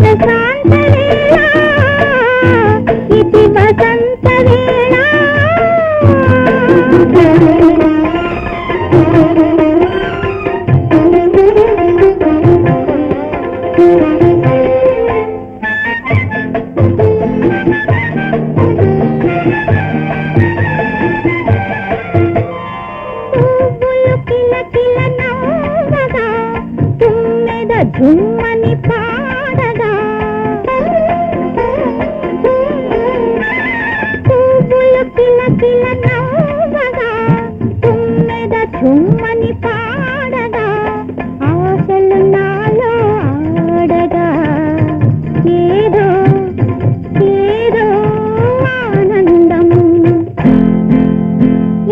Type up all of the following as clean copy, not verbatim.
ప్రశాంత వేళ ఇది వసంత వేళ ఝుమ్మని పాడగా పువ్వులు కిలకిల నవ్వగా తుమ్మెద ఝుమ్మని పాడగా ఆశలు నాలో ఆడగా ఏదో ఏదో ఆనందం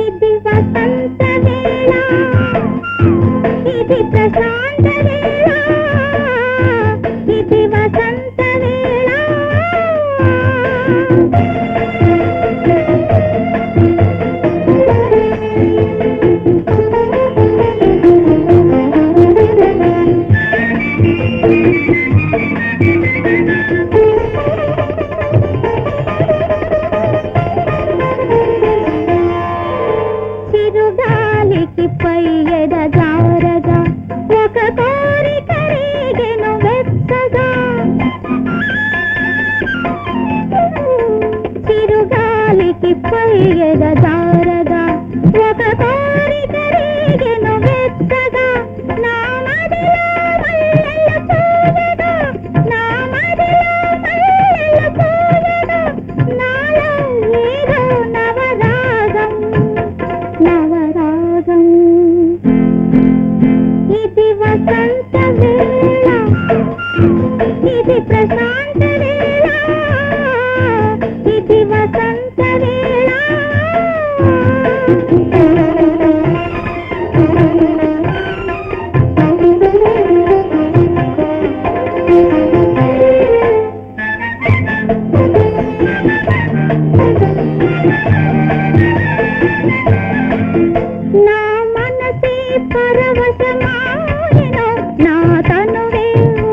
ఇది వసంత వేళ ఇది ప్రశాంత వేళ ఇది వసంత వేళ చిరుగాలికి పై ఎదగారగా ఒక కోరిక రేగెను వెచ్చగా చిరుగాలికి పై ఎదగారగా ఒక కోరిక రేగెను వెచ్చగా నా మదిలో మల్లెలు పూయగా నా మదిలో మల్లెలు పూయగా నాలో ఏదో నవరాగం నవరాగం ఇది వసంత వేళ ఇది ప్రశాంత వేళ ఇది వసంత వేళ నా మనసే పరవశమాయెను నా తనువే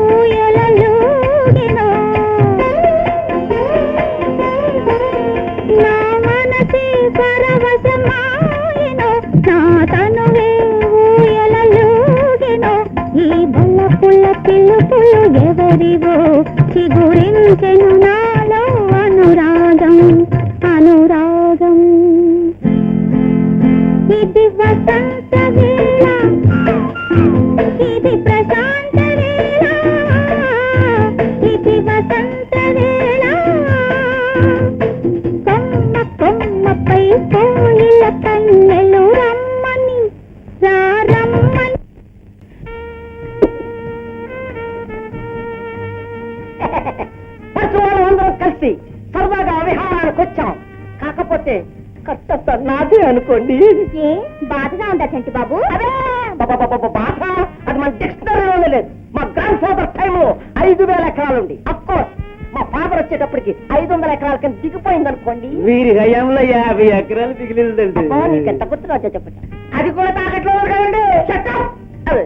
ఊయలలూగెను నా మనసే పరవశమాయెను నా తనువే ఊయలలూగెను ఈ బల్లపుల్ల పిలుపులు ఎవరివో చిగురించెను నాలో అనురాగం అనురాగం ఇది వసంత వేళ ఇది ప్రశాంత వేళ ఇది వసంత వేళ కొమ్మ కొమ్మపై కోయిల కన్నెలు రమ్మని రమ్మని అందరం కలిసి సరదాగా విహారానికి వచ్చాం. కాకపోతే కష్టత నాదే అనుకోండి. ఏ బాధగా ఉందా చంటి బాబు? బాధ అది మన డిక్షనరీలోనే లేదు. మా గ్రాండ్ ఫాదర్ టైంలో 5,000 ఎకరాలుండి. అఫ్ కోర్స్ మా ఫాదర్ వచ్చేటప్పటికి 500 ఎకరాల కింద దిగిపోయింది అనుకోండి. వీరి హయాంలో 50 ఎకరాలు మిగిలిందండి. నీకెంత గుర్తుగా వచ్చా చెప్పండి. అది కూడా తాకట్లో కదండి.